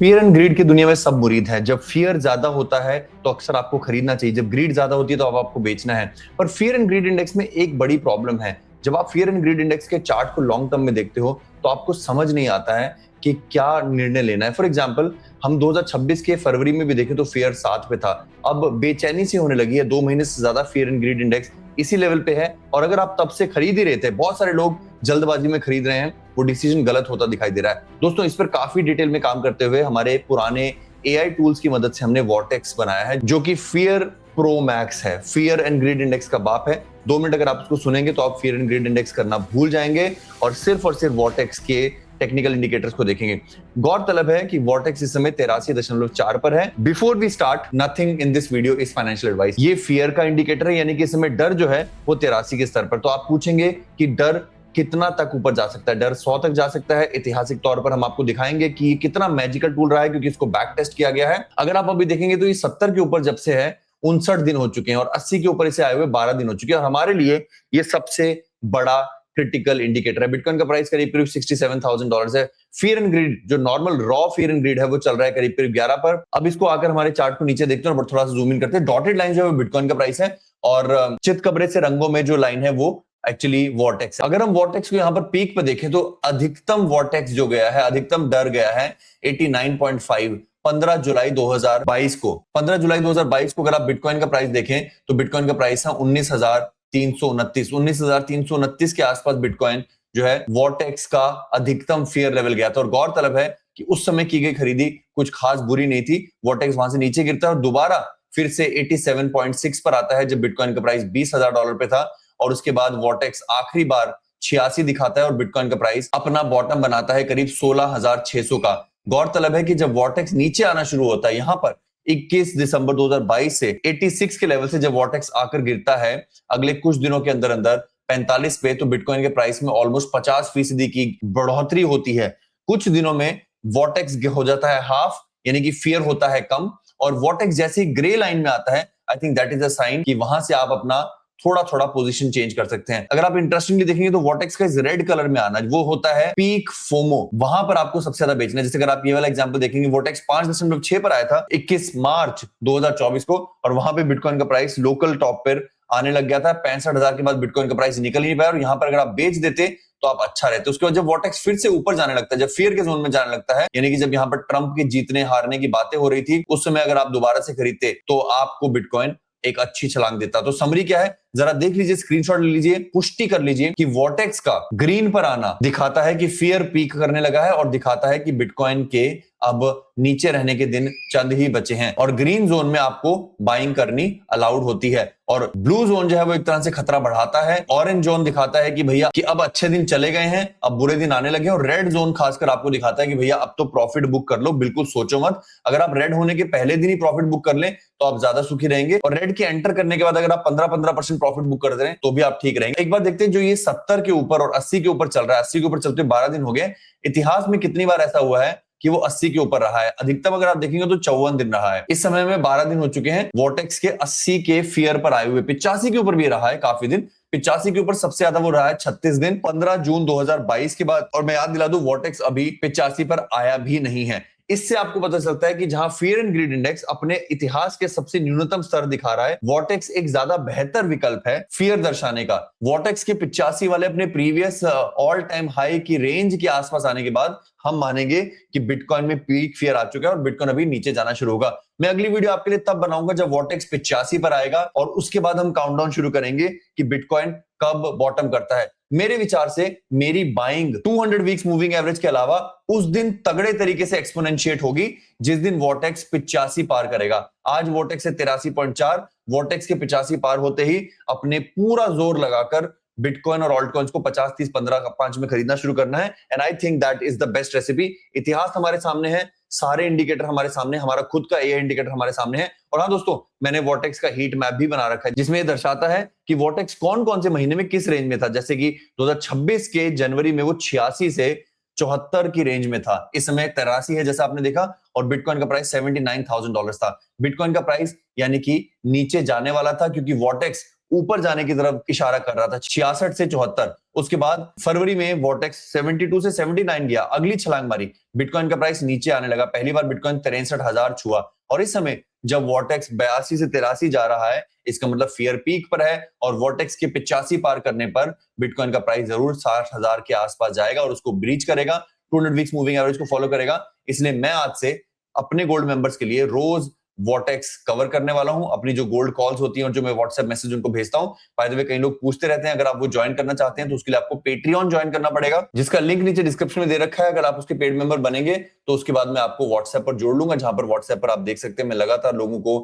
Fear and greed की दुनिया में सब मुरीद हैं। जब फियर ज्यादा होता है तो अक्सर आपको खरीदना चाहिए, जब ग्रीड ज्यादा होती है तो अब आपको बेचना है। पर फियर एंड ग्रीड इंडेक्स में एक बड़ी प्रॉब्लम है। जब आप फियर एंड ग्रीड इंडेक्स के चार्ट को लॉन्ग टर्म में देखते हो तो आपको समझ नहीं आता है कि क्या निर्णय लेना है। फॉर एग्जाम्पल, हम 2026 के फरवरी में भी देखें तो फियर 7 पे था, अब बेचैनी सी होने लगी है। 2 महीने से ज्यादा फियर एंड ग्रीड इंडेक्स इसी लेवल पे है। और अगर आप तब से खरीद ही रहे थे, बहुत सारे लोग जल्दबाजी में खरीद रहे हैं, वो डिसीजन गलत होता दिखाई दे रहा है। दोस्तों, इस पर काफी डिटेल में काम करते हुए हमारे पुराने एआई टूल्स की मदद से हमने वॉर्टेक्स बनाया है, जो कि फियर प्रो मैक्स है, फियर एंड ग्रीड इंडेक्स का बाप है। 2 मिनट अगर आप उसको सुनेंगे तो आप फियर एंड ग्रीड इंडेक्स करना भूल जाएंगे और सिर्फ वॉर्टेक्स के टेक्निकल इंडिकेटर्स को देखेंगे। गौरतलब है कि वॉर्टेक्स इस समय 83.4 पर है। Before we start, nothing in this video is financial advice. ये फियर का इंडिकेटर है, यानी कि इस समय डर जो है वो 83 के स्तर पर। तो आप पूछेंगे कि डर कितना तक ऊपर जा सकता है? डर 100 तक जा सकता है। ऐतिहासिक तौर पर हम आपको दिखाएंगे कि ये कितना मैजिकल टूल रहा है, क्योंकि इसको बैक टेस्ट किया गया है। अगर आप अभी देखेंगे तो ये 70 के ऊपर जब से है 59 दिन हो चुके हैं और 80 के ऊपर इसे आए हुए 12 दिन हो चुके हैं। और हमारे लिए ये सबसे बड़ा क्रिटिकल इंडिकेटर है। बिटकॉइन का प्राइस करीब $67,000 है। फियर एंड ग्रीड, जो normal raw fear and greed है, वो चल रहा है करीब 11 पर। अब इसको आकर हमारे चार्ट को नीचे देखते हैं और थोड़ा सा जूम इन करते हैं। डॉटेड लाइन जो है वो बिटकॉइन का प्राइस है और चित कब्रे से रंगों में जो लाइन है वो एक्चुअली वॉर्टेक्स है। अगर हम वॉर्टेक्स को यहाँ पर पीक पर देखें तो अधिकतम वॉर्टेक्स जो गया है, अधिकतम डर गया है 89.5 15 जुलाई 2022 को। 15 जुलाई 2022 को अगर आप बिटकॉइन का प्राइस देखें तो बिटकॉइन का प्राइस है 19,329 के आसपास बिटकॉइन जो है वॉर्टेक्स का अधिकतम फियर लेवल गया था। और गौरतलब है कि उस समय की गई खरीदी कुछ खास बुरी नहीं थी। वॉर्टेक्स वहां से नीचे गिरता है और दोबारा फिर से 87.6 पर आता है जब बिटकॉइन का प्राइस $20,000 पे था। और उसके बाद वॉर्टेक्स आखिरी बार 86 दिखाता है और बिटकॉइन का प्राइस अपना बॉटम बनाता है करीब 16,600 का। गौरतलब है कि जब वॉर्टेक्स नीचे आना शुरू होता है, यहां पर 21 दिसंबर 2022 से 86 के लेवल से जब वॉर्टेक्स आकर गिरता है, अगले कुछ दिनों के अंदर अंदर 45 पे, तो बिटकॉइन के प्राइस में ऑलमोस्ट 50% की बढ़ोतरी होती है। कुछ दिनों में वॉर्टेक्स हो जाता है हाफ, यानी कि फियर होता है कम। और वॉर्टेक्स जैसे ही ग्रे लाइन में आता है, I think that is a sign कि वहां से आप अपना थोड़ा पोजीशन चेंज कर सकते हैं। अगर आप इंटरेस्टिंगली देखेंगे तो वॉर्टेक्स का इस रेड कलर में आना वो होता है पीक फोमो। वहां पर आपको सबसे ज्यादा बेचना है। जैसे अगर आप ये वाला एग्जांपल देखेंगे, वॉर्टेक्स 5.6 पर आया था 21 मार्च 2024 को और वहां पे बिटकॉइन का प्राइस लोकल टॉप पर आने लग गया था। 65,000 के बाद बिटकॉइन का प्राइस निकल ही नहीं पाया और यहां पर अगर आप बेच देते तो आप अच्छा रहते। उसके बाद जब वॉर्टेक्स फिर से ऊपर जाने लगता है, जब फियर के जोन में जाने लगता है, यानी कि जब यहां पर ट्रंप के जीतने हारने की बातें हो रही थी, उस समय अगर आप दोबारा से खरीदते तो आपको बिटकॉइन एक अच्छी छलांग देता। तो समरी क्या है, जरा देख लीजिए, स्क्रीनशॉट ले लीजिए, पुष्टि कर लीजिए कि वॉर्टेक्स का ग्रीन पर आना दिखाता है कि फियर पीक करने लगा है और दिखाता है कि बिटकॉइन के अब नीचे रहने के दिन चंद ही बचे हैं और ग्रीन जोन में आपको बाइंग करनी अलाउड होती है। और ब्लू जोन जो है वो एक तरह से खतरा बढ़ाता है। ऑरेंज जोन दिखाता है कि भैया कि अब अच्छे दिन चले गए हैं, अब बुरे दिन आने लगे। और रेड जोन खासकर आपको दिखाता है कि भैया अब तो प्रॉफिट बुक कर लो, बिल्कुल सोचो मत। अगर आप रेड होने के पहले दिन ही प्रॉफिट बुक कर लें तो आप ज्यादा सुखी रहेंगे। और रेड के एंटर करने के बाद अगर आप 15% प्रॉफिट बुक कर दे रहे हैं तो भी आप ठीक रहेंगे। एक बार देखते हैं, जो ये 70 के ऊपर और 80 के ऊपर चल रहा है, 80 के ऊपर चलते 12 दिन हो गए। इतिहास में कितनी बार ऐसा हुआ है कि वो 80 के ऊपर रहा है? अधिकतम अगर आप देखेंगे तो 54 दिन रहा है। इस समय में 12 दिन हो चुके हैं वॉर्टेक्स के 80 के फियर पर आए हुए। 85 के ऊपर भी रहा है काफी दिन। 85 के ऊपर सबसे ज्यादा वो रहा है 36 दिन 15 जून 2022 के बाद। और मैं याद दिला दूं, वॉर्टेक्स अभी 85 पर आया भी नहीं है। इससे आपको पता चलता है कि जहां फियर एंड ग्रीड इंडेक्स अपने इतिहास के सबसे न्यूनतम स्तर दिखा रहा है, वॉर्टेक्स एक ज्यादा बेहतर विकल्प है फियर दर्शाने का। वॉर्टेक्स के 85 वाले अपने प्रीवियस ऑल टाइम हाई की रेंज के आसपास आने के बाद हम मानेंगे कि बिटकॉइन में पीक फियर आ चुका है और बिटकॉइन अभी नीचे जाना शुरू होगा। मैं अगली वीडियो आपके लिए तब बनाऊंगा जब वॉर्टेक्स 85 पर आएगा और उसके बाद हम काउंटडाउन शुरू करेंगे कि बिटकॉइन कब बॉटम करता है। मेरे विचार से मेरी बाइंग 200 वीक्स मूविंग एवरेज के अलावा उस दिन तगड़े तरीके से एक्सपोनेंशिएट होगी जिस दिन वॉर्टेक्स 85 पार करेगा। आज वॉर्टेक्स है 83.4, वॉर्टेक्स के 85 पार होते ही अपने पूरा जोर लगाकर बिटकॉइन और ऑल्ट कॉइन्स को 50, 30, 15, 5 में खरीदना शुरू करना है। And I think that is the best recipe. इतिहास हमारे सामने है, सारे इंडिकेटर हमारे सामने, हमारा खुद का एआई इंडिकेटर हमारे सामने है। और हाँ दोस्तों, मैंने वॉर्टेक्स का हीट मैप भी बना रखा है जिसमें यह दर्शाता है कि वॉर्टेक्स कौन कौन से महीने में किस रेंज में था। जैसे कि 2026 के जनवरी में वो 86 से 74 की रेंज में था। इस समय 83 है जैसा आपने देखा और बिटकॉइन का प्राइस $79,000 था। बिटकॉइन का प्राइस यानी कि नीचे जाने वाला था, क्योंकि वॉर्टेक्स ऊपर जाने की तरफ इशारा कर रहा था, 66 से 74। उसके बाद फरवरी में वॉटेक्स 72 से 79 गया, अगली छलांग मारी, बिटकॉइन का प्राइस नीचे आने लगा, पहली बार बिटकॉइन 63,000 छुआ। और इस समय जब वॉटेक्स 82 से 83 जा रहा है, इसका मतलब फियर पीक पर है और वॉटेक्स के 85 पार करने पर बिटकॉइन का प्राइस जरूर 60,000 के आसपास जाएगा और उसको ब्रीच करेगा, 200 वीक्स मूविंग एवरेज को फॉलो करेगा। इसलिए मैं आज से अपने गोल्ड मेंबर्स के लिए रोज वॉटेक्स कवर करने वाला हूं। अपनी जो गोल्ड कॉल्स होती हैं और जो मैं व्हाट्सएप मैसेज उनको भेजता हूं, बाय द वे कई लोग पूछते रहते हैं, अगर आप वो ज्वाइन करना चाहते हैं तो उसके लिए आपको पेट्रियन ज्वाइन करना पड़ेगा, जिसका लिंक नीचे डिस्क्रिप्शन में दे रखा है। अगर आप उसके पेड मेंबर बनेंगे तो उसके बाद मैं आपको व्हाट्सएप पर जोड़ लूंगा, जहां पर व्हाट्सएप पर आप देख सकते हैं मैं लगातार लोगों को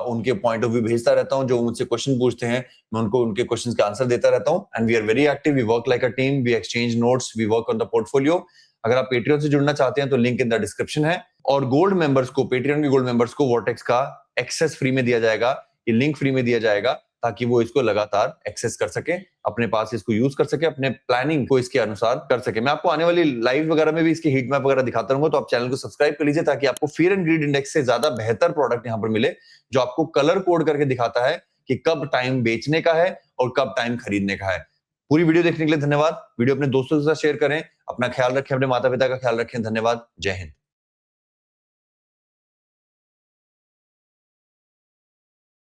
उनके पॉइंट ऑफ व्यू भेजता रहता हूं। जो मुझसे क्वेश्चन पूछते हैं मैं उनको उनके क्वेश्चन का आंसर देता रहता हूं। And we are very active, we work like a team, we exchange notes, we work on the portfolio. अगर आप पेट्रियन से जुड़ना चाहते हैं तो लिंक इन द डिस्क्रिप्शन है। और गोल्ड मेंबर्स को, पेट्रियन के गोल्ड मेंबर्स को वॉटेक्स का एक्सेस फ्री में दिया जाएगा, ये लिंक फ्री में दिया जाएगा ताकि वो इसको लगातार एक्सेस कर सके, अपने पास इसको यूज कर सके, अपने प्लानिंग को इसके अनुसार कर सके। मैं आपको आने वाली लाइव वगैरह में भी इसकी हीट मैप वगैरह दिखाता रहूंगा, तो आप चैनल को सब्सक्राइब कर लीजिए ताकि आपको फियर एंड ग्रीड इंडेक्स से ज्यादा बेहतर प्रोडक्ट यहां पर मिले, जो आपको कलर कोड करके दिखाता है कि कब टाइम बेचने का है और कब टाइम खरीदने का है। पूरी वीडियो देखने के लिए धन्यवाद। वीडियो अपने दोस्तों के साथ शेयर करें, अपना ख्याल रखें, अपने माता पिता का ख्याल रखें। धन्यवाद। जय हिंद।